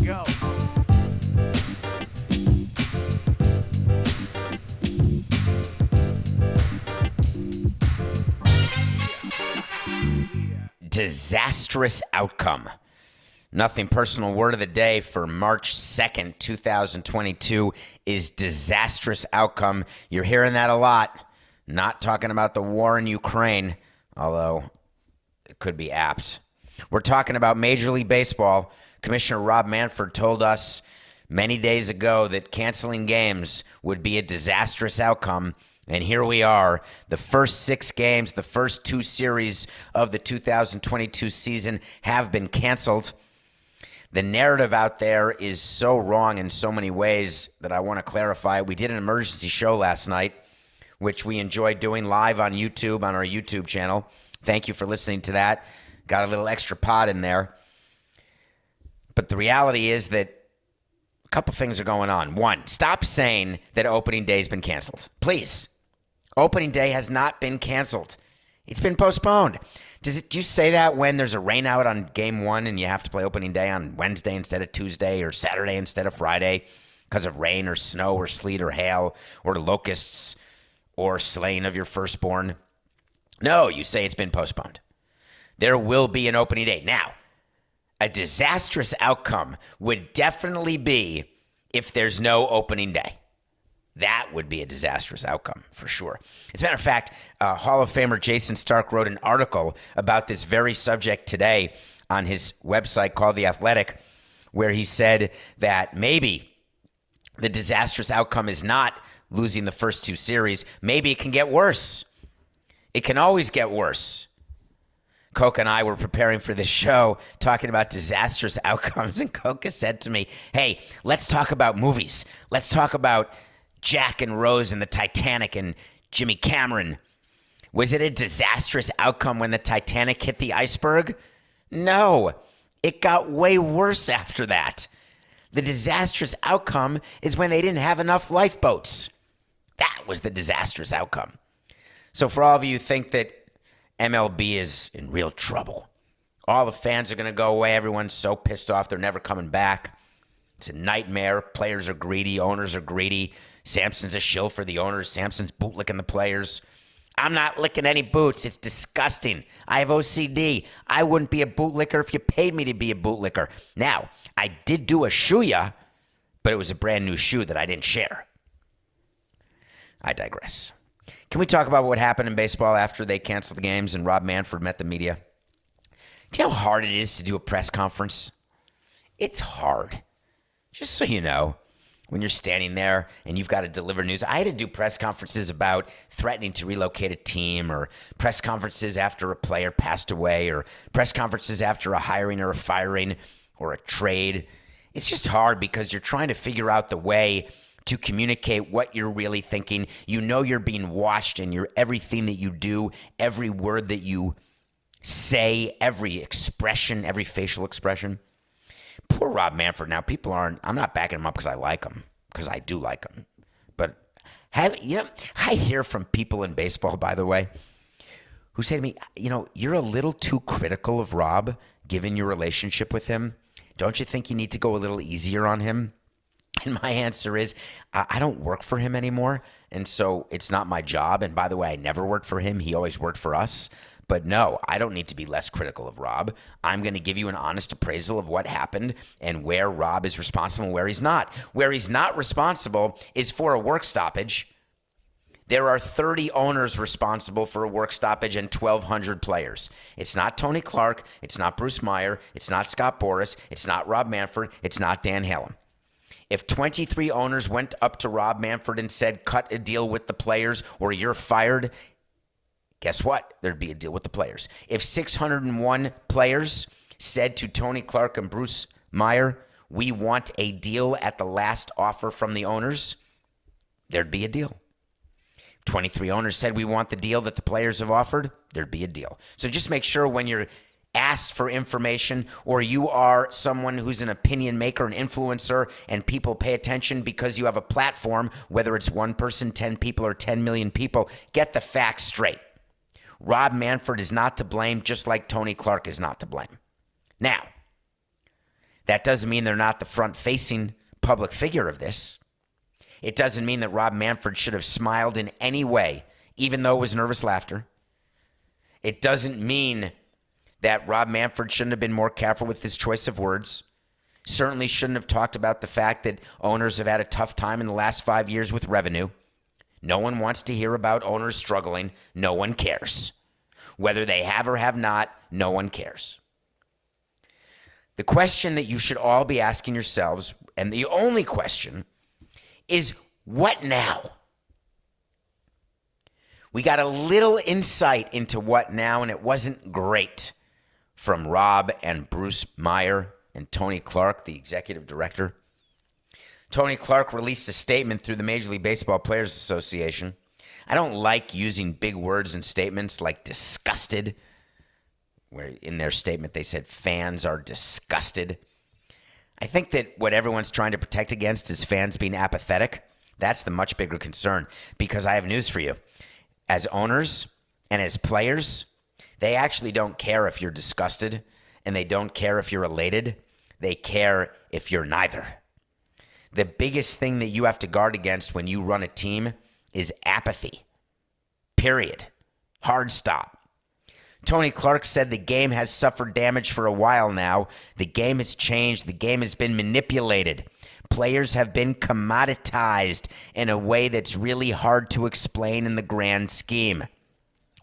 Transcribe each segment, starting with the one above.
go. Disastrous outcome. Nothing personal. Word of the day for March 2nd, 2022 is disastrous outcome. You're hearing that a lot. Not talking about the war in Ukraine, although it could be apt. We're talking about Major League Baseball. Commissioner Rob Manfred told us many days ago that canceling games would be a disastrous outcome. And here we are. The first 6 games, the first 2 series of the 2022 season have been canceled. The narrative out there is so wrong in so many ways that I want to clarify. We did an emergency show last night, which we enjoyed doing live on YouTube, on our YouTube channel. Thank you for listening to that. Got a little extra pod in there. But the reality is that a couple things are going on. One, stop saying that opening day has been canceled. Please. Opening day has not been canceled. It's been postponed. Do you say that when there's a rainout on game 1 and you have to play opening day on Wednesday instead of Tuesday or Saturday instead of Friday because of rain or snow or sleet or hail or locusts or slaying of your firstborn? No, you say it's been postponed. There will be an opening day. Now, a disastrous outcome would definitely be if there's no opening day. That would be a disastrous outcome for sure. As a matter of fact, Hall of Famer Jason Stark wrote an article about this very subject today on his website called The Athletic, where he said that maybe the disastrous outcome is not losing the first 2 series. Maybe it can get worse. It can always get worse. Coca and I were preparing for this show talking about disastrous outcomes, and Coca said to me, hey, let's talk about movies. Let's talk about Jack and Rose and the Titanic and Jimmy Cameron. Was it a disastrous outcome when the Titanic hit the iceberg? No, it got way worse after that. The disastrous outcome is when they didn't have enough lifeboats. That was the disastrous outcome. So for all of you who think that MLB is in real trouble, all the fans are going to go away. Everyone's so pissed off they're never coming back. It's a nightmare. Players are greedy. Owners are greedy. Samson's a shill for the owners. Samson's bootlicking the players. I'm not licking any boots. It's disgusting. I have OCD. I wouldn't be a bootlicker if you paid me to be a bootlicker. Now, I did do a shoe-ya, but it was a brand new shoe that I didn't share. I digress. Can we talk about what happened in baseball after they canceled the games and Rob Manfred met the media? Do you know how hard it is to do a press conference? It's hard. Just so you know, when you're standing there and you've got to deliver news. I had to do press conferences about threatening to relocate a team, or press conferences after a player passed away, or press conferences after a hiring or a firing or a trade. It's just hard because you're trying to figure out the way to communicate what you're really thinking. You know you're being watched, and everything that you do, every word that you say, every expression, every facial expression. Poor Rob Manfred. Now, I'm not backing him up because I like him, because I do like him. But, I hear from people in baseball, by the way, who say to me, you're a little too critical of Rob, given your relationship with him. Don't you think you need to go a little easier on him? And my answer is, I don't work for him anymore, and so it's not my job. And by the way, I never worked for him. He always worked for us. But no, I don't need to be less critical of Rob. I'm going to give you an honest appraisal of what happened and where Rob is responsible and where he's not. Where he's not responsible is for a work stoppage. There are 30 owners responsible for a work stoppage and 1,200 players. It's not Tony Clark. It's not Bruce Meyer. It's not Scott Boras. It's not Rob Manfred. It's not Dan Halem. If 23 owners went up to Rob Manfred and said, cut a deal with the players or you're fired, guess what? There'd be a deal with the players. If 601 players said to Tony Clark and Bruce Meyer, we want a deal at the last offer from the owners, there'd be a deal. 23 owners said we want the deal that the players have offered, there'd be a deal. So just make sure when you're asked for information, or you are someone who's an opinion maker, an influencer, and people pay attention because you have a platform, whether it's one person, 10 people, or 10 million people, get the facts straight. Rob Manfred is not to blame, just like Tony Clark is not to blame. Now, That doesn't mean they're not the front-facing public figure of this. It doesn't mean that Rob Manfred should have smiled in any way, even though it was nervous laughter. It doesn't mean that Rob Manfred shouldn't have been more careful with his choice of words. Certainly shouldn't have talked about the fact that owners have had a tough time in the last 5 years with revenue. No one wants to hear about owners struggling. No one cares. Whether they have or have not, no one cares. The question that you should all be asking yourselves, and the only question, is what now? We got a little insight into what now, and it wasn't great, from Rob and Bruce Meyer and Tony Clark, the executive director. Tony Clark released a statement through the Major League Baseball Players Association. I don't like using big words and statements like disgusted, where in their statement they said fans are disgusted. I think that what everyone's trying to protect against is fans being apathetic. That's the much bigger concern, because I have news for you. As owners and as players, they actually don't care if you're disgusted, and they don't care if you're elated. They care if you're neither. The biggest thing that you have to guard against when you run a team is apathy. Period. Hard stop. Tony Clark said the game has suffered damage for a while now. The game has changed. The game has been manipulated. Players have been commoditized in a way that's really hard to explain in the grand scheme.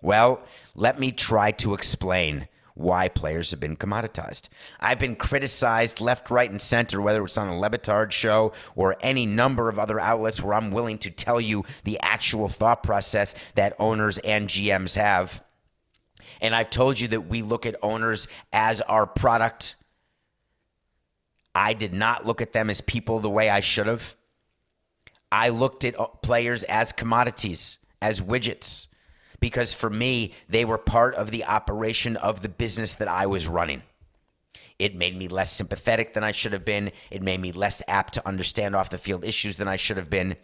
Well, let me try to explain why players have been commoditized. I've been criticized left, right, and center, whether it's on the Le Batard show or any number of other outlets where I'm willing to tell you the actual thought process that owners and GMs have. And I've told you that we look at owners as our product. I did not look at them as people the way I should have. I looked at players as commodities, as widgets, because for me, they were part of the operation of the business that I was running. It made me less sympathetic than I should have been. It made me less apt to understand off-the-field issues than I should have been.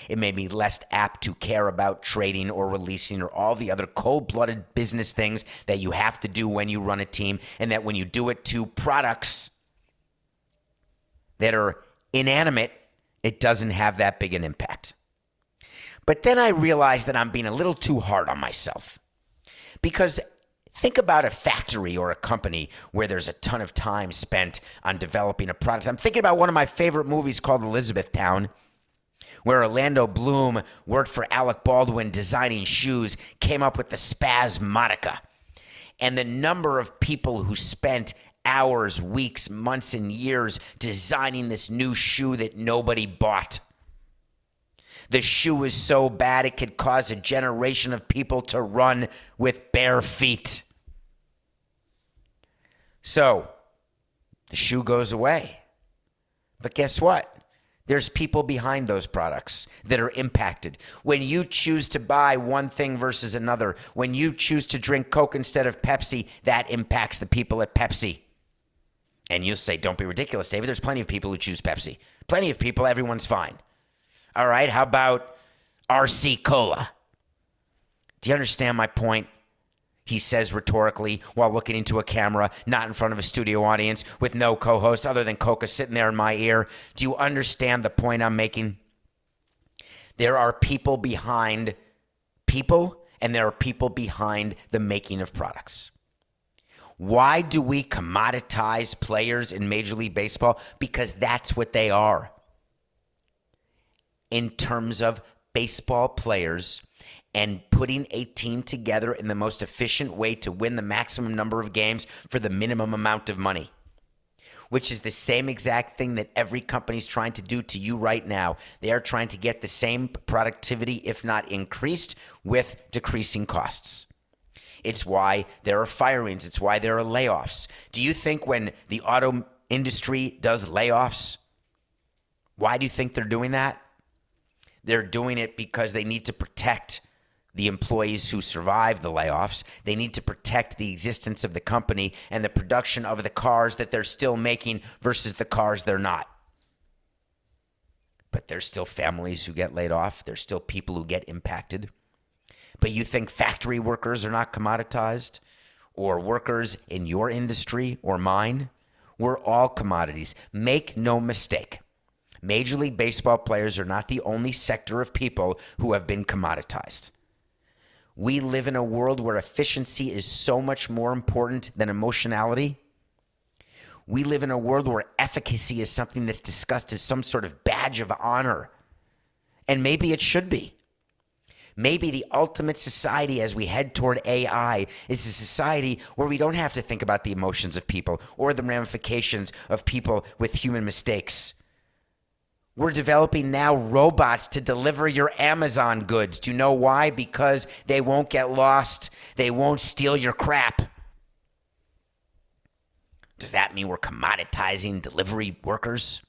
It made me less apt to care about trading or releasing or all the other cold-blooded business things that you have to do when you run a team, and that when you do it to products that are inanimate, it doesn't have that big an impact. But then I realized that I'm being a little too hard on myself, because think about a factory or a company where there's a ton of time spent on developing a product. I'm thinking about one of my favorite movies called Elizabethtown, where Orlando Bloom worked for Alec Baldwin designing shoes, came up with the Spasmodica. And the number of people who spent hours, weeks, months, and years designing this new shoe that nobody bought. The shoe is so bad it could cause a generation of people to run with bare feet. So, the shoe goes away. But guess what? There's people behind those products that are impacted. When you choose to buy one thing versus another, when you choose to drink Coke instead of Pepsi, that impacts the people at Pepsi. And you'll say, don't be ridiculous, David. There's plenty of people who choose Pepsi. Plenty of people, everyone's fine. All right, how about RC Cola? Do you understand my point? He says rhetorically while looking into a camera, not in front of a studio audience, with no co-host other than Coca sitting there in my ear. Do you understand the point I'm making? There are people behind people, and there are people behind the making of products. Why do we commoditize players in Major League Baseball? Because that's what they are. In terms of baseball players and putting a team together in the most efficient way to win the maximum number of games for the minimum amount of money, which is the same exact thing that every company is trying to do to you right now. They are trying to get the same productivity, if not increased, with decreasing costs. It's why there are firings. It's why there are layoffs. Do you think when the auto industry does layoffs, why do you think they're doing that? They're doing it because they need to protect the employees who survive the layoffs. They need to protect the existence of the company and the production of the cars that they're still making versus the cars they're not. But there's still families who get laid off. There's still people who get impacted. But you think factory workers are not commoditized, or workers in your industry or mine, We're all commodities. Make no mistake. Major League Baseball players are not the only sector of people who have been commoditized. We live in a world where efficiency is so much more important than emotionality. We live in a world where efficacy is something that's discussed as some sort of badge of honor. And maybe it should be. Maybe the ultimate society as we head toward AI is a society where we don't have to think about the emotions of people or the ramifications of people with human mistakes. We're developing now robots to deliver your Amazon goods. Do you know why? Because they won't get lost. They won't steal your crap. Does that mean we're commoditizing delivery workers?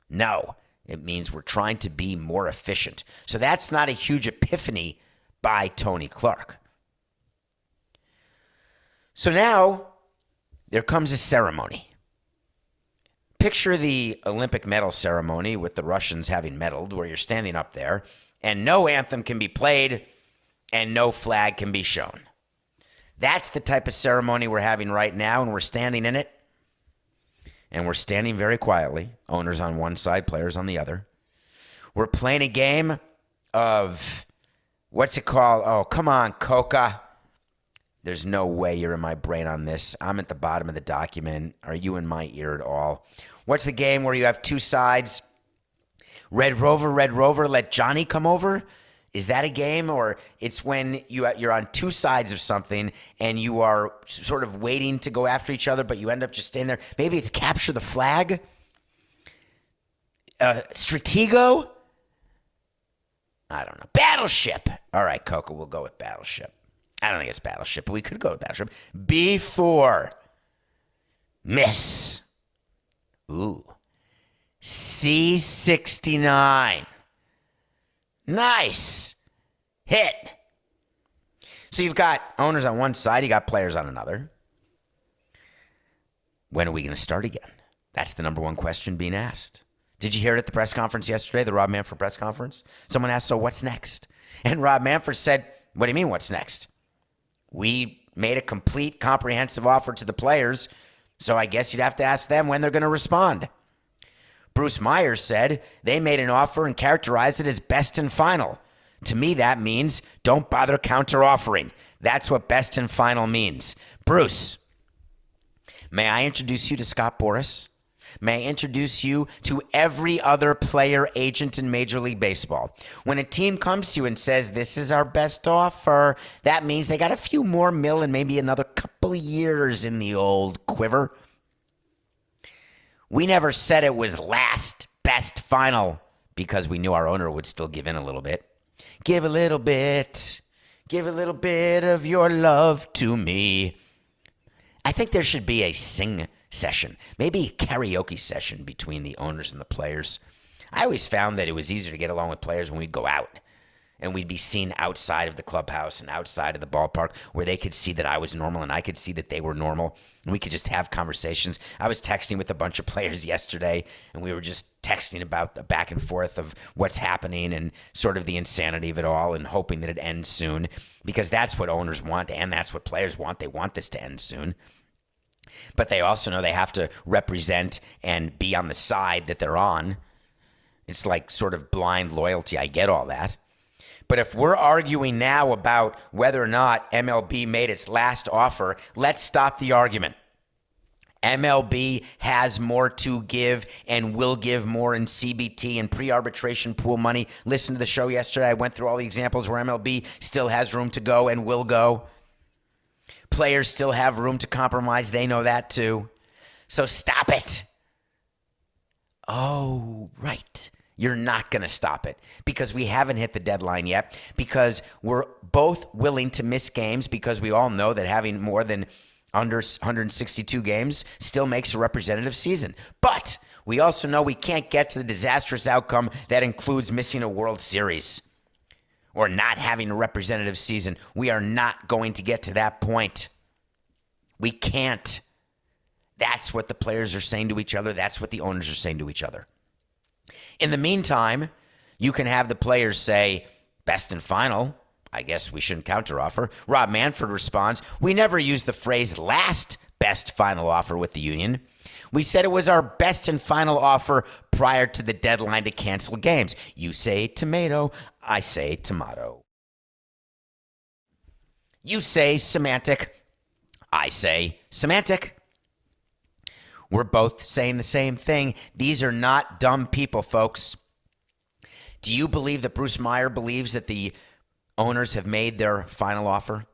No. It means we're trying to be more efficient. So that's not a huge epiphany by Tony Clark. So now there comes a ceremony. Picture the Olympic medal ceremony with the Russians having medaled, where you're standing up there and no anthem can be played and no flag can be shown. That's the type of ceremony we're having right now, and we're standing in it. And we're standing very quietly, owners on one side, players on the other. We're playing a game of, what's it called? Oh, come on, Coca. There's no way you're in my brain on this. I'm at the bottom of the document. Are you in my ear at all? What's the game where you have two sides? Red Rover, let Johnny come over? Is that a game? Or it's when you're on two sides of something and you are sort of waiting to go after each other, but you end up just staying there. Maybe it's capture the flag. Stratego? I don't know. Battleship. All right, Coco, we'll go with Battleship. I don't think it's Battleship, but we could go with Battleship. B4. Miss. Ooh. C69. Nice. Hit. So you've got owners on one side, you got players on another. When are we going to start again? That's the number one question being asked. Did you hear it at the press conference yesterday, the Rob Manfred press conference? Someone asked, so what's next? And Rob Manfred said, what do you mean, what's next? We made a complete, comprehensive offer to the players, so I guess you'd have to ask them when they're going to respond. Bruce Myers said they made an offer and characterized it as best and final. To me, that means don't bother counter-offering. That's what best and final means. Bruce, may I introduce you to Scott Boras? May I introduce you to every other player agent in Major League Baseball? When a team comes to you and says, this is our best offer, that means they got a few more mil and maybe another couple of years in the old quiver. We never said it was last, best, final, because we knew our owner would still give in a little bit. Give a little bit. Give a little bit of your love to me. I think there should be a sing session, maybe a karaoke session between the owners and the players. I always found that it was easier to get along with players when we'd go out and we'd be seen outside of the clubhouse and outside of the ballpark where they could see that I was normal and I could see that they were normal and we could just have conversations. I was texting with a bunch of players yesterday and we were just texting about the back and forth of what's happening and sort of the insanity of it all and hoping that it ends soon, because that's what owners want and that's what players want. They want this to end soon. But they also know they have to represent and be on the side that they're on. It's like sort of blind loyalty. I get all that. But if we're arguing now about whether or not MLB made its last offer, let's stop the argument. MLB has more to give and will give more in CBT and pre-arbitration pool money. Listen to the show yesterday. I went through all the examples where MLB still has room to go and will go. Players still have room to compromise. They know that too. So stop it. Oh, right. You're not going to stop it because we haven't hit the deadline yet, because we're both willing to miss games, because we all know that having more than under 162 games still makes a representative season. But we also know we can't get to the disastrous outcome that includes missing a World Series or not having a representative season. We are not going to get to that point. We can't. That's what the players are saying to each other. That's what the owners are saying to each other. In the meantime, you can have the players say, best and final. I guess we shouldn't counteroffer. Rob Manfred responds, we never use the phrase last, best final offer with the union. We said it was our best and final offer prior to the deadline to cancel games. You say tomato, I say tomato. You say semantic, I say semantic. We're both saying the same thing. These are not dumb people, folks. Do you believe that Bruce Meyer believes that the owners have made their final offer?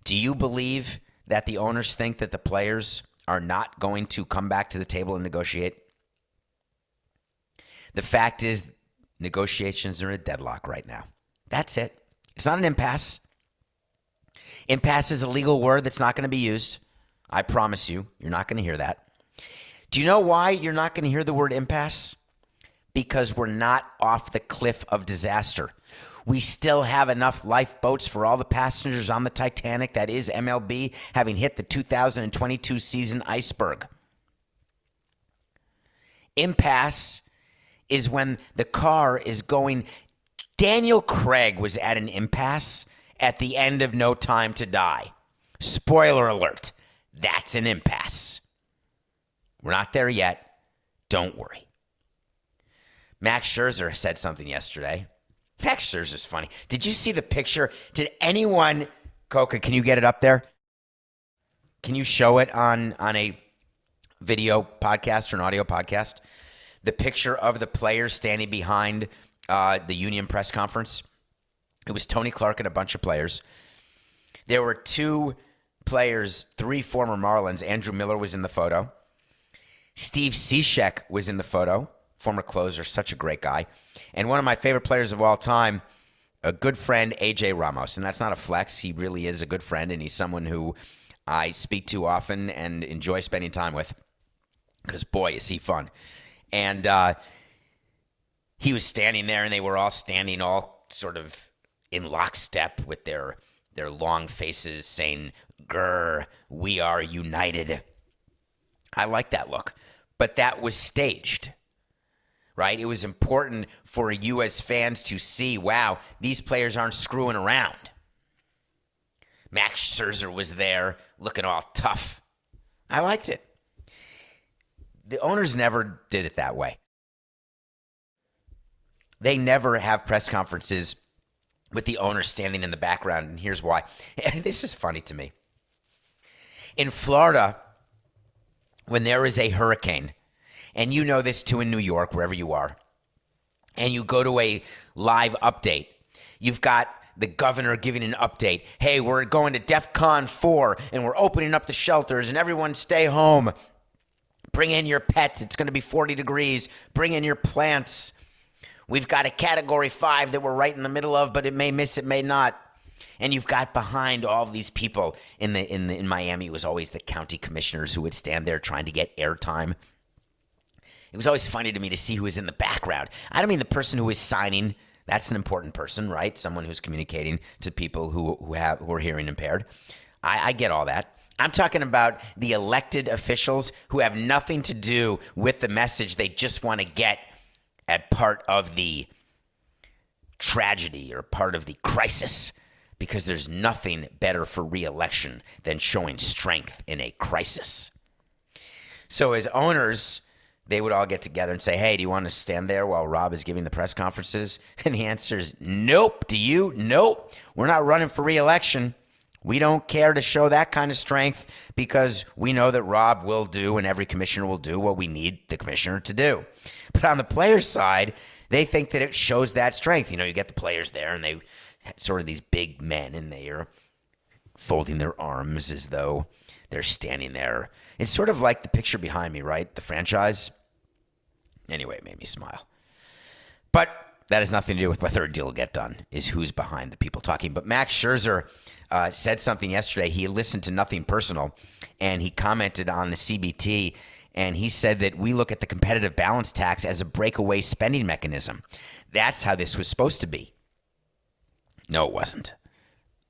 Do you believe that the owners think that the players are not going to come back to the table and negotiate? The fact is, negotiations are in a deadlock right now. That's it. It's not an impasse. Impasse is a legal word that's not going to be used. I promise you, you're not going to hear that. Do you know why you're not going to hear the word impasse? Because we're not off the cliff of disaster. We still have enough lifeboats for all the passengers on the Titanic that is MLB, having hit the 2022 season iceberg. Impasse is when the car is going. Daniel Craig was at an impasse at the end of No Time to Die. Spoiler alert. That's an impasse. We're not there yet. Don't worry. Max Scherzer said something yesterday. Max Scherzer's funny. Did you see the picture? Did anyone, Coca, can you get it up there? Can you show it on a video podcast or an audio podcast? The picture of the players standing behind the union press conference. It was Tony Clark and a bunch of players. There were two players, three former Marlins. Andrew Miller was in the photo. Steve Cishek was in the photo, former closer, such a great guy. And one of my favorite players of all time, a good friend, AJ Ramos. And that's not a flex. He really is a good friend, and he's someone who I speak to often and enjoy spending time with because, boy, is he fun. And he was standing there, and they were all standing all sort of in lockstep with their long faces saying, "Grr, we are united." I like that look. But that was staged, right? It was important for you as fans to see, wow, these players aren't screwing around. Max Scherzer was there looking all tough. I liked it. The owners never did it that way. They never have press conferences with the owners standing in the background, and here's why. This is funny to me. In Florida, when there is a hurricane, and you know this too in New York, wherever you are, and you go to a live update, you've got the governor giving an update. Hey, we're going to DEFCON 4, and we're opening up the shelters, and everyone stay home. Bring in your pets. It's going to be 40 degrees. Bring in your plants. We've got a Category 5 that we're right in the middle of, but it may miss, it may not. And you've got behind all of these people in Miami, it was always the county commissioners who would stand there trying to get airtime. It was always funny to me to see who was in the background. I don't mean the person who is signing. That's an important person, right? Someone who's communicating to people who are hearing impaired. I get all that. I'm talking about the elected officials who have nothing to do with the message. They just want to get at part of the tragedy or part of the crisis, because there's nothing better for re-election than showing strength in a crisis. So as owners, they would all get together and say, hey, do you want to stand there while Rob is giving the press conferences? And the answer is nope. Do you? Nope. We're not running for re-election. We don't care to show that kind of strength because we know that Rob will do and every commissioner will do what we need the commissioner to do. But on the players' side, they think that it shows that strength. You know, you get the players there and they sort of these big men and they are folding their arms as though they're standing there. It's sort of like the picture behind me, right? The franchise. Anyway, it made me smile. But that has nothing to do with whether a deal will get done, is who's behind the people talking. But Max Scherzer said something yesterday. He listened to Nothing Personal, and he commented on the CBT, and he said that we look at the competitive balance tax as a breakaway spending mechanism. That's how this was supposed to be. No, it wasn't.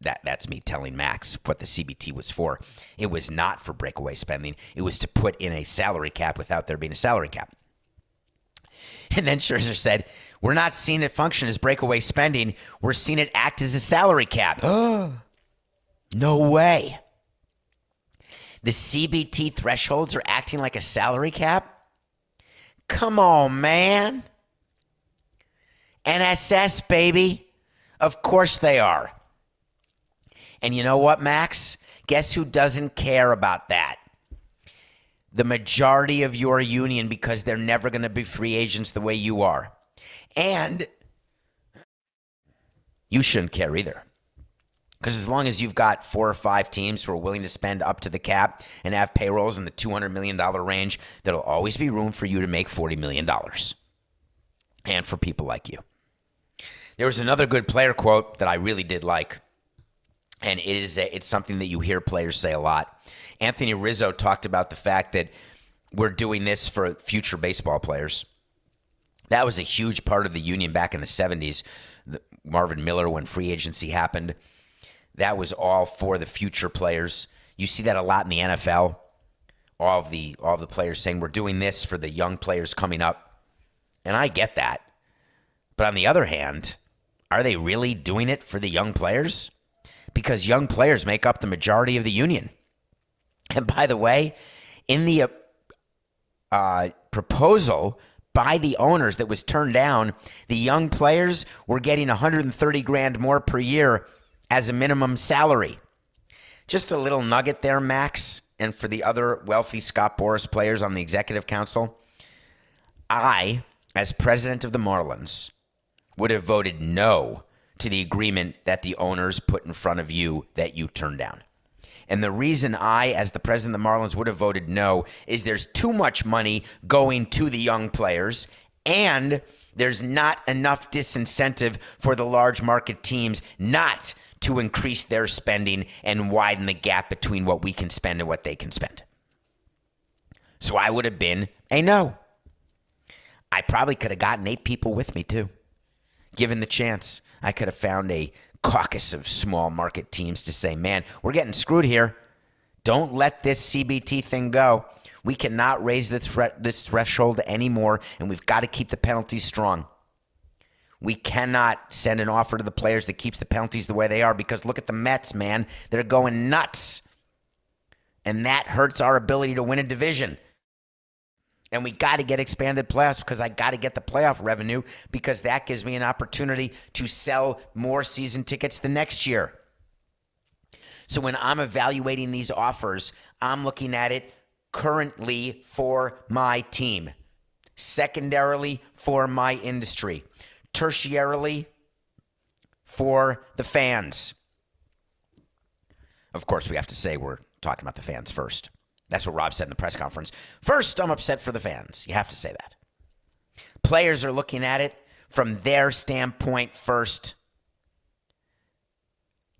That's me telling Max what the CBT was for. It was not for breakaway spending. It was to put in a salary cap without there being a salary cap. And then Scherzer said, we're not seeing it function as breakaway spending. We're seeing it act as a salary cap. No way. The CBT thresholds are acting like a salary cap? Come on, man. NSS, baby. Of course they are. And you know what, Max? Guess who doesn't care about that? The majority of your union, because they're never going to be free agents the way you are. And you shouldn't care either. Because as long as you've got 4 or 5 teams who are willing to spend up to the cap and have payrolls in the $200 million range, there'll always be room for you to make $40 million. And for people like you. There was another good player quote that I really did like. And it's something that you hear players say a lot. Anthony Rizzo talked about the fact that we're doing this for future baseball players. That was a huge part of the union back in the 70s. Marvin Miller, when free agency happened, that was all for the future players. You see that a lot in the NFL. All of the players saying we're doing this for the young players coming up. And I get that. But on the other hand, are they really doing it for the young players? Because young players make up the majority of the union. And by the way, in the proposal by the owners that was turned down, the young players were getting $130,000 more per year as a minimum salary. Just a little nugget there, Max, and for the other wealthy Scott Boras players on the executive council. I, as president of the Marlins, would have voted no to the agreement that the owners put in front of you that you turned down. And the reason I, as the president of the Marlins, would have voted no is there's too much money going to the young players, and there's not enough disincentive for the large market teams not to increase their spending and widen the gap between what we can spend and what they can spend. So I would have been a no. I probably could have gotten 8 people with me too. Given the chance, I could have found a caucus of small market teams to say, man, we're getting screwed here. Don't let this CBT thing go. We cannot raise this threshold anymore, and we've got to keep the penalties strong. We cannot send an offer to the players that keeps the penalties the way they are, because look at the Mets, man. They're going nuts. And that hurts our ability to win a division. And we got to get expanded playoffs because I got to get the playoff revenue, because that gives me an opportunity to sell more season tickets the next year. So when I'm evaluating these offers, I'm looking at it currently for my team, secondarily for my industry, tertiarily for the fans. Of course, we have to say we're talking about the fans first. That's what Rob said in the press conference. First, I'm upset for the fans. You have to say that. Players are looking at it from their standpoint first.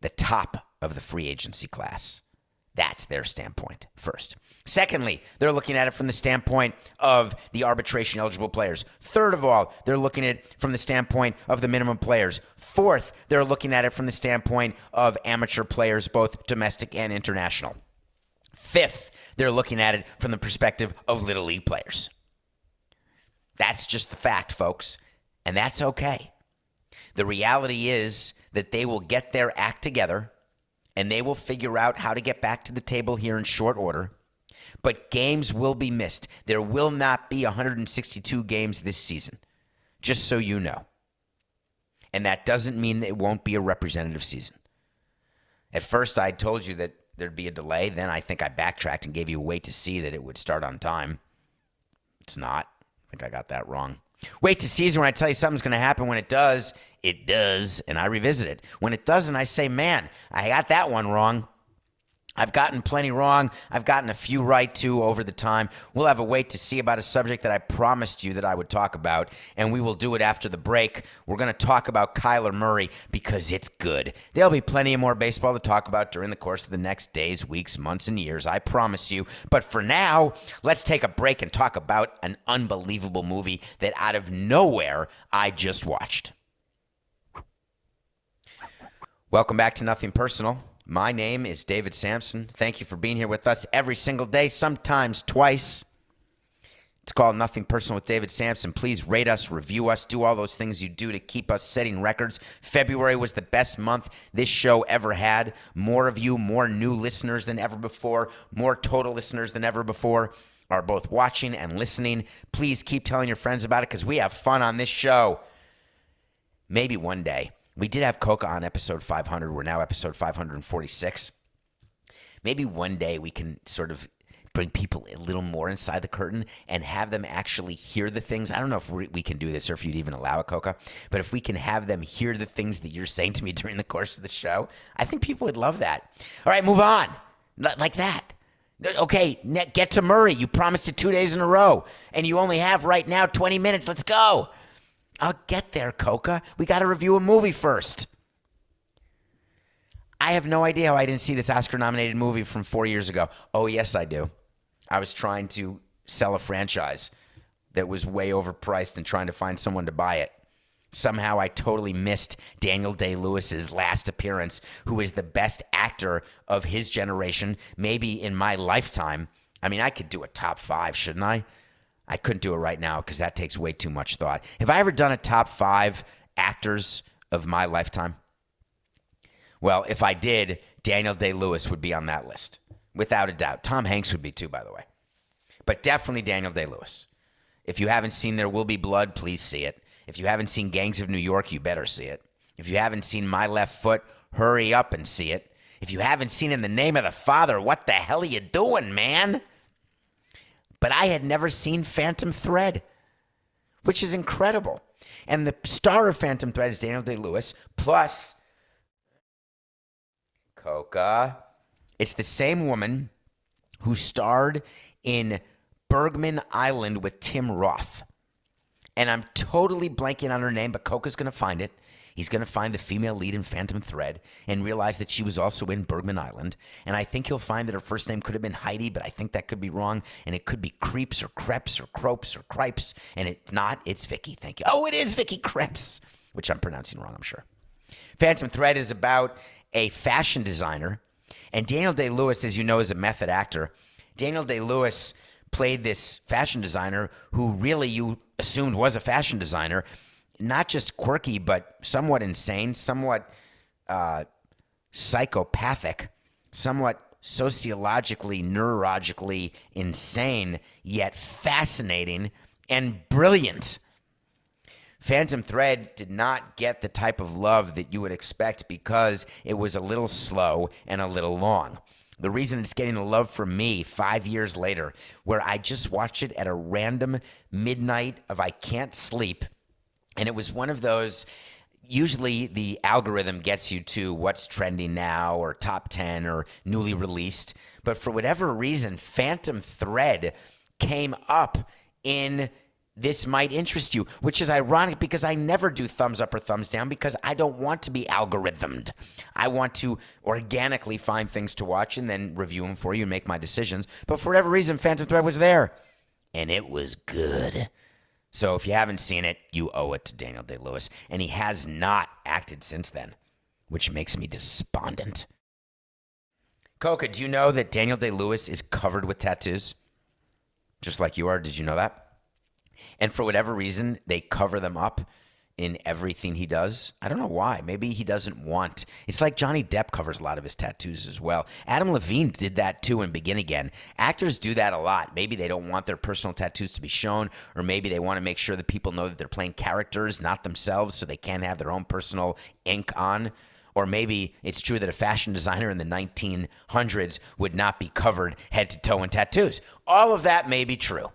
The top of the free agency class. That's their standpoint first. Secondly, they're looking at it from the standpoint of the arbitration eligible players. Third of all, they're looking at it from the standpoint of the minimum players. Fourth, they're looking at it from the standpoint of amateur players, both domestic and international. Fifth, they're looking at it from the perspective of Little League players. That's just the fact, folks, and that's okay. The reality is that they will get their act together, and they will figure out how to get back to the table here in short order. But games will be missed. There will not be 162 games this season, just so you know. And that doesn't mean that it won't be a representative season. At first, I told you that there'd be a delay. Then I think I backtracked and gave you a wait to see that it would start on time. It's not. I think I got that wrong. Wait to see is when I tell you something's going to happen. When it does, and I revisit it. When it doesn't, I say, man, I got that one wrong. I've gotten plenty wrong. I've gotten a few right, too, over the time. We'll have a wait to see about a subject that I promised you that I would talk about, and we will do it after the break. We're going to talk about Kyler Murray because it's good. There'll be plenty of more baseball to talk about during the course of the next days, weeks, months, and years, I promise you. But for now, let's take a break and talk about an unbelievable movie that out of nowhere I just watched. Welcome back to Nothing Personal. My name is David Samson. Thank you for being here with us every single day, sometimes twice. It's called Nothing Personal with David Samson. Please rate us, review us, do all those things you do to keep us setting records. February was the best month this show ever had. More of you, more new listeners than ever before, more total listeners than ever before are both watching and listening. Please keep telling your friends about it because we have fun on this show. Maybe one day. We did have Coca on episode 500. We're now episode 546. Maybe one day we can sort of bring people a little more inside the curtain and have them actually hear the things. I don't know if we can do this or if you'd even allow it, Coca, but if we can have them hear the things that you're saying to me during the course of the show, I think people would love that. All right, move on. Like that. Okay, get to Murray. You promised it 2 days in a row, and you only have right now 20 minutes. Let's go. I'll get there, Coca. We got to review a movie first. I have no idea how I didn't see this Oscar-nominated movie from 4 years ago. Oh, yes, I do. I was trying to sell a franchise that was way overpriced and trying to find someone to buy it. Somehow I totally missed Daniel Day-Lewis's last appearance, who is the best actor of his generation, maybe in my lifetime. I mean, I could do a top 5, shouldn't I? I couldn't do it right now because that takes way too much thought. Have I ever done a top 5 actors of my lifetime? Well, if I did, Daniel Day-Lewis would be on that list. Without a doubt. Tom Hanks would be too, by the way. But definitely Daniel Day-Lewis. If you haven't seen There Will Be Blood, please see it. If you haven't seen Gangs of New York, you better see it. If you haven't seen My Left Foot, hurry up and see it. If you haven't seen In the Name of the Father, what the hell are you doing, man? But I had never seen Phantom Thread, which is incredible. And the star of Phantom Thread is Daniel Day-Lewis, plus Coca. It's the same woman who starred in Bergman Island with Tim Roth. And I'm totally blanking on her name, but Coca's going to find it. He's going to find the female lead in Phantom Thread and realize that she was also in Bergman Island. And I think he'll find that her first name could have been Heidi, but I think that could be wrong. And it could be Creeps or Creps or Cropes or Cripes. And it's not. It's Vicky. Thank you. Oh, it is Vicky Creps, which I'm pronouncing wrong, I'm sure. Phantom Thread is about a fashion designer. And Daniel Day-Lewis, as you know, is a method actor. Daniel Day-Lewis played this fashion designer who really you assumed was a fashion designer. Not just quirky, but somewhat insane, somewhat psychopathic, somewhat sociologically, neurologically insane, yet fascinating and brilliant. Phantom Thread did not get the type of love that you would expect because it was a little slow and a little long. The reason it's getting the love from me 5 years later, where I just watched it at a random midnight of I can't sleep, and it was one of those, usually the algorithm gets you to what's trending now or top 10 or newly released, but for whatever reason, Phantom Thread came up in This Might Interest You, which is ironic because I never do thumbs up or thumbs down because I don't want to be algorithmed. I want to organically find things to watch and then review them for you and make my decisions. But for whatever reason, Phantom Thread was there, and it was good. So if you haven't seen it, you owe it to Daniel Day-Lewis, and he has not acted since then, which makes me despondent. Coca, do you know that Daniel Day-Lewis is covered with tattoos? Just like you are. Did you know that? And for whatever reason, they cover them up in everything he does. I don't know why. Maybe he doesn't want. It's like Johnny Depp covers a lot of his tattoos as well. Adam Levine did that too in Begin Again. Actors do that a lot. Maybe they don't want their personal tattoos to be shown, or maybe they want to make sure that people know that they're playing characters, not themselves, so they can't have their own personal ink on. Or maybe it's true that a fashion designer in the 1900s would not be covered head to toe in tattoos. All of that may be true.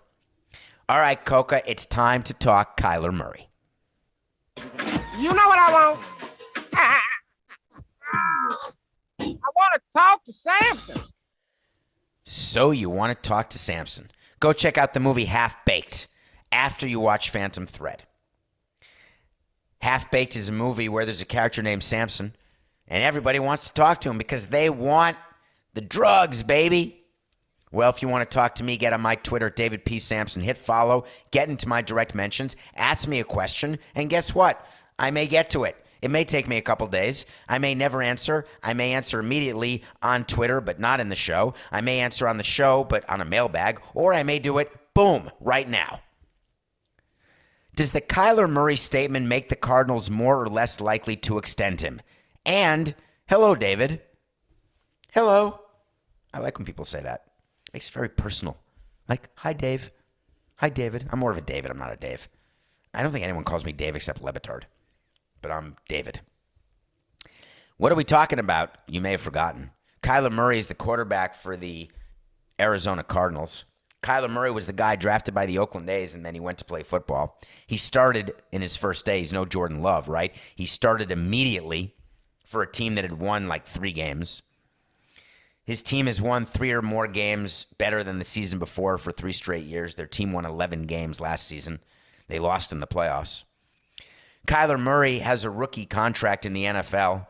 All right, Coca, it's time to talk Kyler Murray. You know what I want? I want to talk to Samson. So you want to talk to Samson. Go check out the movie Half-Baked after you watch Phantom Thread. Half-Baked is a movie where there's a character named Samson, and everybody wants to talk to him because they want the drugs, baby. Well, if you want to talk to me, get on my Twitter, David P. Samson. Hit follow, get into my direct mentions, ask me a question, and guess what? I may get to it. It may take me a couple days. I may never answer. I may answer immediately on Twitter, but not in the show. I may answer on the show, but on a mailbag, or I may do it Boom, right now. Does the Kyler Murray statement make the Cardinals more or less likely to extend him? And, hello, David. Hello. I like when people say that. It makes it very personal. Like, hi, Dave. Hi, David. I'm more of a David. I'm not a Dave. I don't think anyone calls me Dave except Lebitard. But I'm David. What are we talking about? You may have forgotten. Kyler Murray is the quarterback for the Arizona Cardinals. Kyler Murray was the guy drafted by the Oakland A's, and then he went to play football. He started in his first day. He's no Jordan Love, right? He started immediately for a team that had won like 3 games. His team has won 3 or more games better than the season before for 3 straight years. Their team won 11 games last season. They lost in the playoffs. Kyler Murray has a rookie contract in the NFL,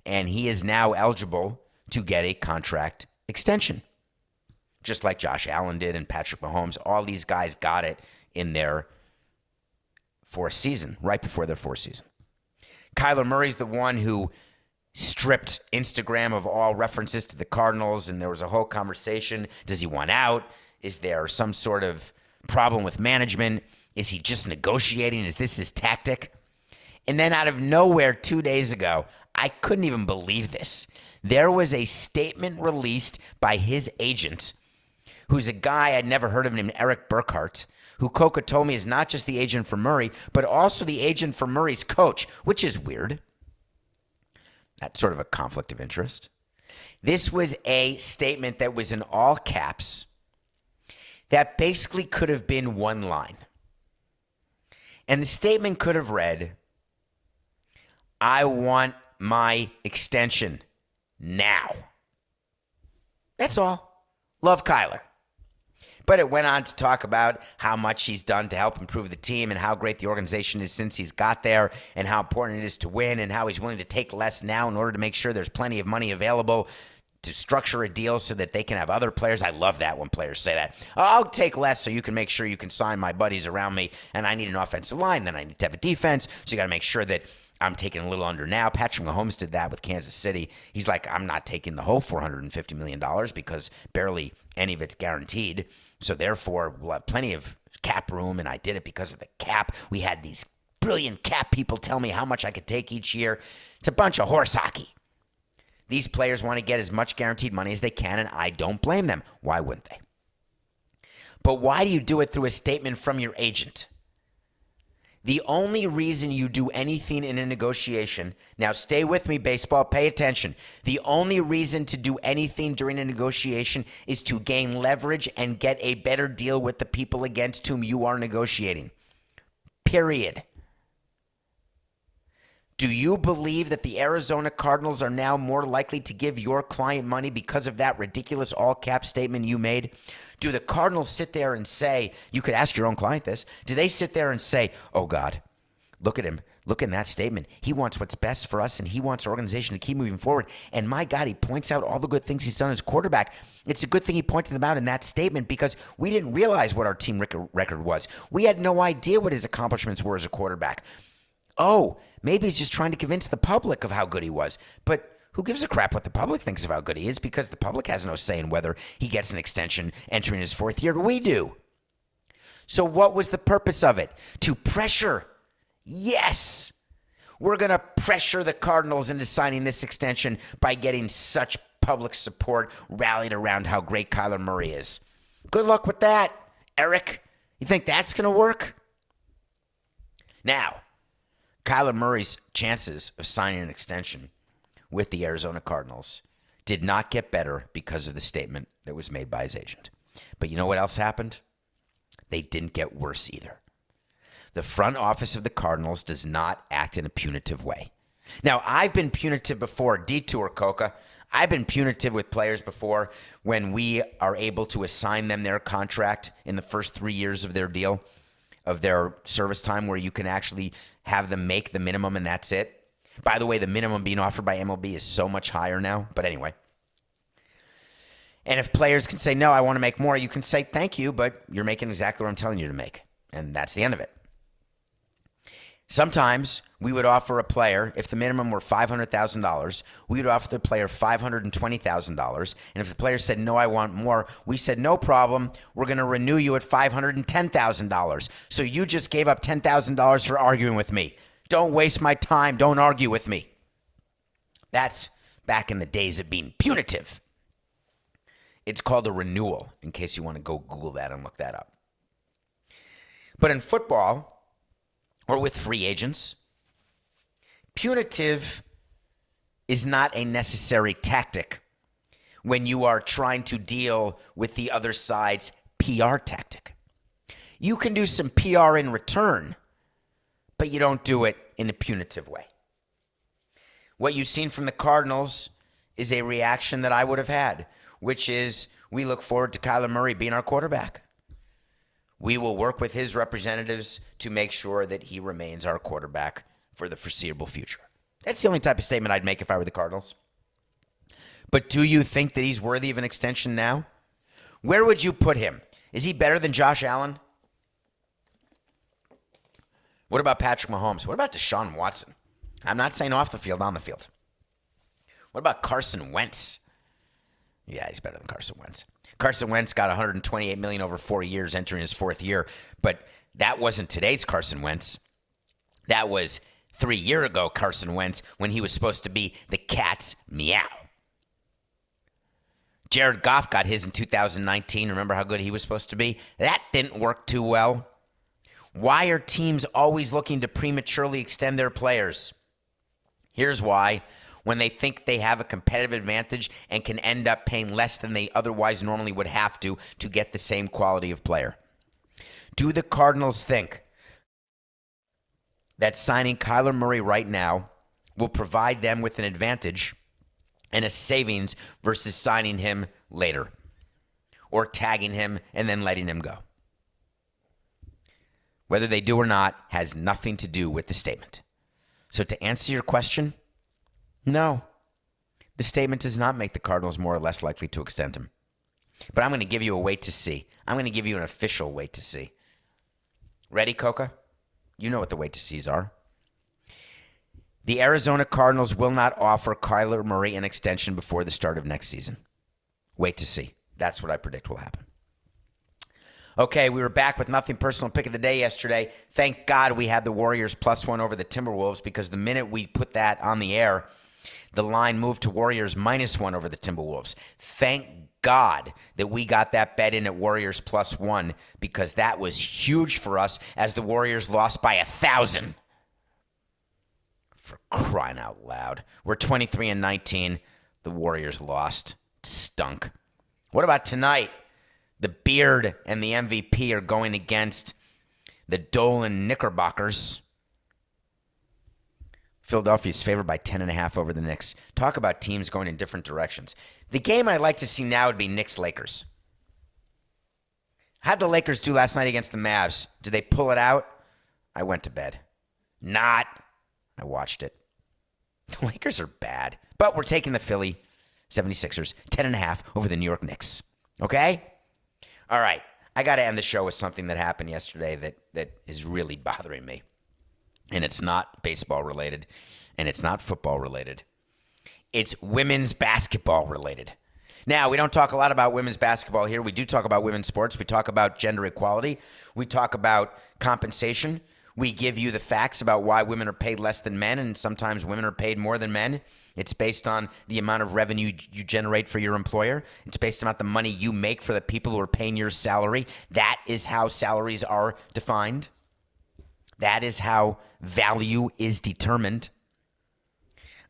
and he is now eligible to get a contract extension. Just like Josh Allen did and Patrick Mahomes. All these guys got it in their 4th season, right before their 4th season. Kyler Murray's the one who stripped Instagram of all references to the Cardinals, and there was a whole conversation. Does he want out? Is there some sort of problem with management? Is he just negotiating? Is this his tactic? And then out of nowhere 2 days ago, I couldn't even believe this. There was a statement released by his agent, who's a guy I'd never heard of named Eric Burkhart, who Coca told me is not just the agent for Murray, but also the agent for Murray's coach, which is weird. That's sort of a conflict of interest. This was a statement that was in all caps that basically could have been one line. And the statement could have read, I want my extension now. That's all. Love Kyler. But it went on to talk about how much he's done to help improve the team and how great the organization is since he's got there and how important it is to win and how he's willing to take less now in order to make sure there's plenty of money available to structure a deal so that they can have other players. I love that when players say that. I'll take less so you can make sure you can sign my buddies around me, and I need an offensive line, then I need to have a defense, so you got to make sure that I'm taking a little under now. Patrick Mahomes did that with Kansas City. He's like, I'm not taking the whole $450 million because barely any of it's guaranteed. So therefore, we'll have plenty of cap room, and I did it because of the cap. We had these brilliant cap people tell me how much I could take each year. It's a bunch of horse hockey. These players want to get as much guaranteed money as they can, and I don't blame them. Why wouldn't they? But why do you do it through a statement from your agent? The only reason you do anything in a negotiation, now stay with me, baseball, pay attention. The only reason to do anything during a negotiation is to gain leverage and get a better deal with the people against whom you are negotiating. Period. Do you believe that the Arizona Cardinals are now more likely to give your client money because of that ridiculous all-cap statement you made? Do the Cardinals sit there and say, you could ask your own client this, do they sit there and say, oh God, look at him, look in that statement. He wants what's best for us and he wants our organization to keep moving forward. And my God, he points out all the good things he's done as quarterback. It's a good thing he pointed them out in that statement because we didn't realize what our team record was. We had no idea what his accomplishments were as a quarterback. Oh, maybe he's just trying to convince the public of how good he was. But who gives a crap what the public thinks of how good he is, because the public has no say in whether he gets an extension entering his 4th year. We do. So what was the purpose of it? To pressure. Yes. We're going to pressure the Cardinals into signing this extension by getting such public support rallied around how great Kyler Murray is. Good luck with that, Eric. You think that's going to work? Now, Kyler Murray's chances of signing an extension with the Arizona Cardinals did not get better because of the statement that was made by his agent. But you know what else happened? They didn't get worse either. The front office of the Cardinals does not act in a punitive way. Now, I've been punitive before. Detour, Coca. I've been punitive with players before when we are able to assign them their contract in the first 3 years of their deal, of their service time, where you can actually have them make the minimum and that's it. By the way, the minimum being offered by MLB is so much higher now. But anyway. And if players can say, no, I want to make more, you can say, thank you, but you're making exactly what I'm telling you to make. And that's the end of it. Sometimes we would offer a player, if the minimum were $500,000, we would offer the player $520,000. And if the player said, no, I want more, we said, no problem. We're going to renew you at $510,000. So you just gave up $10,000 for arguing with me. Don't waste my time. Don't argue with me. That's back in the days of being punitive. It's called a renewal, in case you want to go Google that and look that up. But in football, or with free agents, punitive is not a necessary tactic when you are trying to deal with the other side's PR tactic. You can do some PR in return, but you don't do it in a punitive way. What you've seen from the Cardinals is a reaction that I would have had, which is we look forward to Kyler Murray being our quarterback. We will work with his representatives to make sure that he remains our quarterback for the foreseeable future. That's the only type of statement I'd make if I were the Cardinals. But do you think that he's worthy of an extension now? Where would you put him? Is he better than Josh Allen? What about Patrick Mahomes? What about Deshaun Watson? I'm not saying off the field, on the field. What about Carson Wentz? Yeah, he's better than Carson Wentz. Carson Wentz got $128 million over 4 years, entering his fourth year. But that wasn't today's Carson Wentz. That was 3 years ago Carson Wentz when he was supposed to be the cat's meow. Jared Goff got his in 2019. Remember how good he was supposed to be? That didn't work too well. Why are teams always looking to prematurely extend their players? Here's why. When they think they have a competitive advantage and can end up paying less than they otherwise normally would have to get the same quality of player. Do the Cardinals think that signing Kyler Murray right now will provide them with an advantage and a savings versus signing him later or tagging him and then letting him go? Whether they do or not has nothing to do with the statement. So to answer your question, no, the statement does not make the Cardinals more or less likely to extend him. But I'm going to give you a wait to see. I'm going to give you an official wait to see. Ready, Coca? You know what the wait to sees are. The Arizona Cardinals will not offer Kyler Murray an extension before the start of next season. Wait to see. That's what I predict will happen. Okay, we were back with nothing personal pick of the day yesterday. Thank God we had the Warriors +1 over the Timberwolves, because the minute we put that on the air, the line moved to Warriors -1 over the Timberwolves. Thank God that we got that bet in at Warriors +1, because that was huge for us as the Warriors lost by 1,000. For crying out loud. We're 23-19. The Warriors lost. Stunk. What about tonight? The Beard and the MVP are going against the Dolan Knickerbockers. Philadelphia's favored by 10.5 over the Knicks. Talk about teams going in different directions. The game I'd like to see now would be Knicks-Lakers. How'd the Lakers do last night against the Mavs? Did they pull it out? I went to bed. Not. I watched it. The Lakers are bad. But we're taking the Philly 76ers 10.5 over the New York Knicks. Okay? All right. I got to end the show with something that happened yesterday that is really bothering me. And it's not baseball related, and it's not football related. It's women's basketball related. Now, we don't talk a lot about women's basketball here. We do talk about women's sports. We talk about gender equality. We talk about compensation. We give you the facts about why women are paid less than men, and sometimes women are paid more than men. It's based on the amount of revenue you generate for your employer. It's based on the money you make for the people who are paying your salary. That is how salaries are defined. That is how value is determined.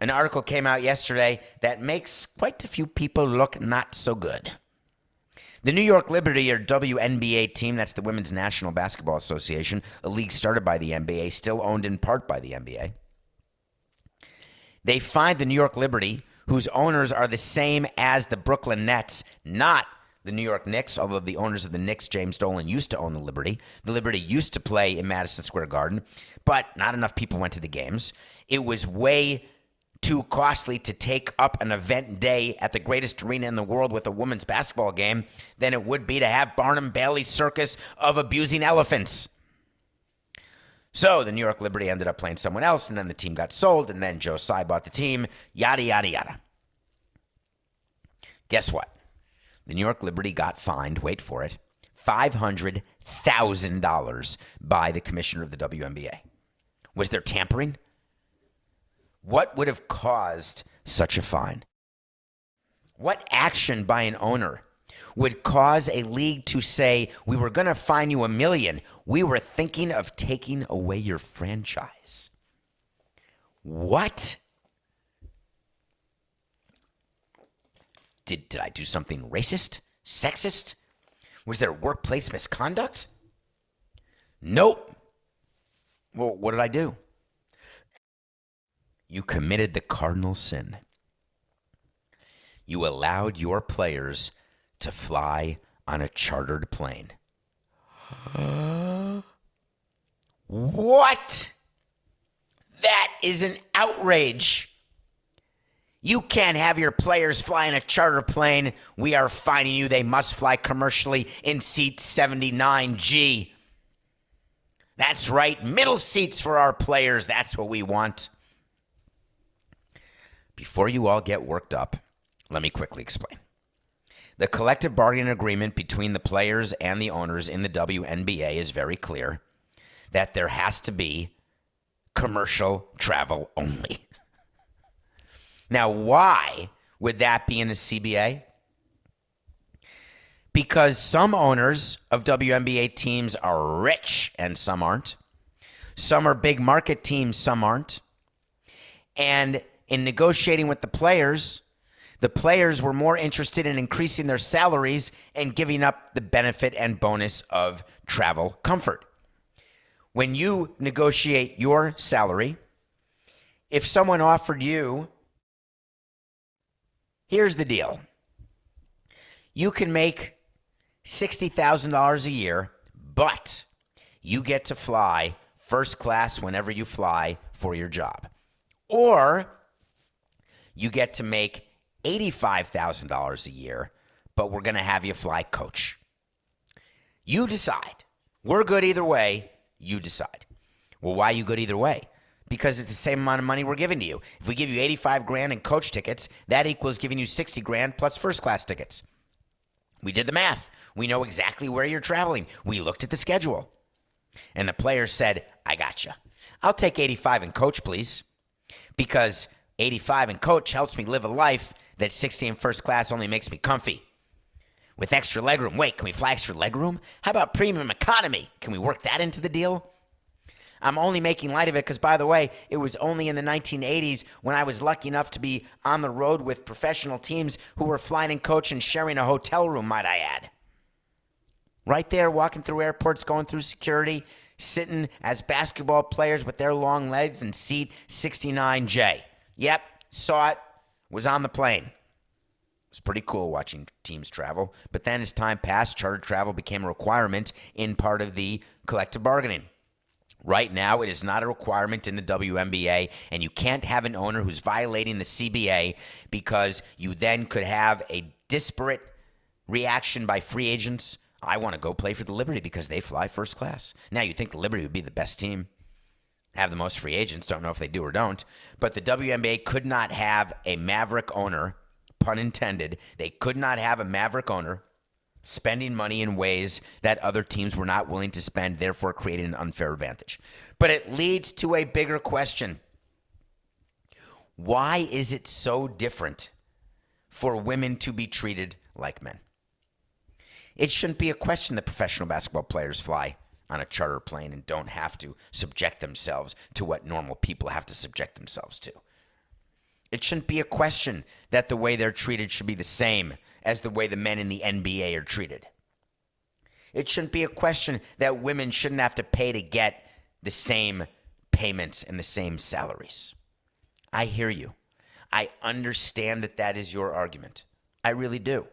An article came out yesterday that makes quite a few people look not so good. The New York Liberty, or WNBA team, that's the Women's National Basketball Association, a league started by the NBA, still owned in part by the NBA. They fined the New York Liberty, whose owners are the same as the Brooklyn Nets, not the New York Knicks, although the owners of the Knicks, James Dolan, used to own the Liberty. The Liberty used to play in Madison Square Garden, but not enough people went to the games. It was way too costly to take up an event day at the greatest arena in the world with a women's basketball game than it would be to have Barnum Bailey's circus of abusing elephants. So the New York Liberty ended up playing someone else, and then the team got sold, and then Tsai bought the team, yada, yada, yada. Guess what? The New York Liberty got fined, wait for it, $500,000 by the commissioner of the WNBA. Was there tampering? What would have caused such a fine? What action by an owner would cause a league to say, we were going to fine you $1 million. We were thinking of taking away your franchise? What? Did I do something racist? Sexist? Was there workplace misconduct? Nope. Well, what did I do? You committed the cardinal sin. You allowed your players to fly on a chartered plane. What? That is an outrage. You can't have your players fly in a charter plane. We are fining you. They must fly commercially in seat 79G. That's right. Middle seats for our players. That's what we want. Before you all get worked up, let me quickly explain. The collective bargaining agreement between the players and the owners in the WNBA is very clear that there has to be commercial travel only. Now, why would that be in a CBA? Because some owners of WNBA teams are rich and some aren't. Some are big market teams, some aren't. And in negotiating with the players were more interested in increasing their salaries and giving up the benefit and bonus of travel comfort. When you negotiate your salary, if someone offered you, here's the deal. You can make $60,000 a year, but you get to fly first class whenever you fly for your job. Or you get to make $85,000 a year, but we're going to have you fly coach. You decide. We're good either way. You decide. Well, why are you good either way? Because it's the same amount of money we're giving to you. If we give you $85,000 in coach tickets, that equals giving you $60,000 plus first class tickets. We did the math. We know exactly where you're traveling. We looked at the schedule. And the player said, I gotcha. I'll take 85 in coach, please. Because 85 in coach helps me live a life that 60 in first class only makes me comfy. With extra legroom. Wait, can we fly extra legroom? How about premium economy? Can we work that into the deal? I'm only making light of it because, by the way, it was only in the 1980s when I was lucky enough to be on the road with professional teams who were flying in coach and sharing a hotel room, might I add. Right there, walking through airports, going through security, sitting as basketball players with their long legs in seat 69J. Yep, saw it, was on the plane. It was pretty cool watching teams travel. But then as time passed, charter travel became a requirement in part of the collective bargaining. Right now, it is not a requirement in the WNBA, and you can't have an owner who's violating the CBA because you then could have a disparate reaction by free agents. I want to go play for the Liberty because they fly first class. Now, you think the Liberty would be the best team, have the most free agents. Don't know if they do or don't. But the WNBA could not have a maverick owner, pun intended. They could not have a maverick owner spending money in ways that other teams were not willing to spend, therefore creating an unfair advantage. But it leads to a bigger question. Why is it so different for women to be treated like men? It shouldn't be a question that professional basketball players fly on a charter plane and don't have to subject themselves to what normal people have to subject themselves to. It shouldn't be a question that the way they're treated should be the same as the way the men in the NBA are treated. It shouldn't be a question that women shouldn't have to pay to get the same payments and the same salaries. I hear you. I understand that that is your argument. I really do.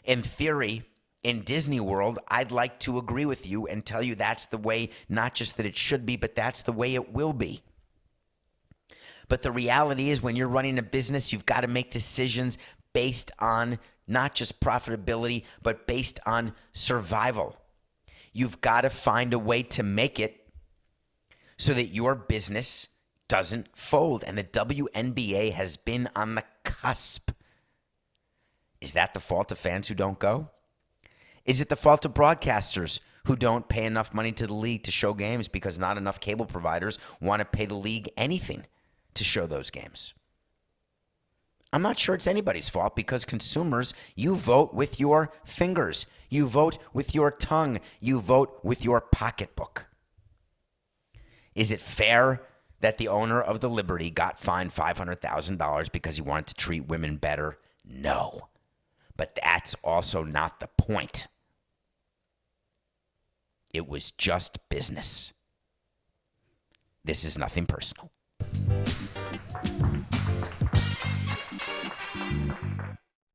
In theory, in Disney World, I'd like to agree with you and tell you that's the way, not just that it should be, but that's the way it will be. But the reality is when you're running a business, you've got to make decisions based on not just profitability, but based on survival. You've got to find a way to make it so that your business doesn't fold. And the WNBA has been on the cusp. Is that the fault of fans who don't go? Is it the fault of broadcasters who don't pay enough money to the league to show games because not enough cable providers want to pay the league anything to show those games? I'm not sure it's anybody's fault, because consumers, you vote with your fingers. You vote with your tongue. You vote with your pocketbook. Is it fair that the owner of the Liberty got fined $500,000 because he wanted to treat women better? No. But that's also not the point. It was just business. This is nothing personal.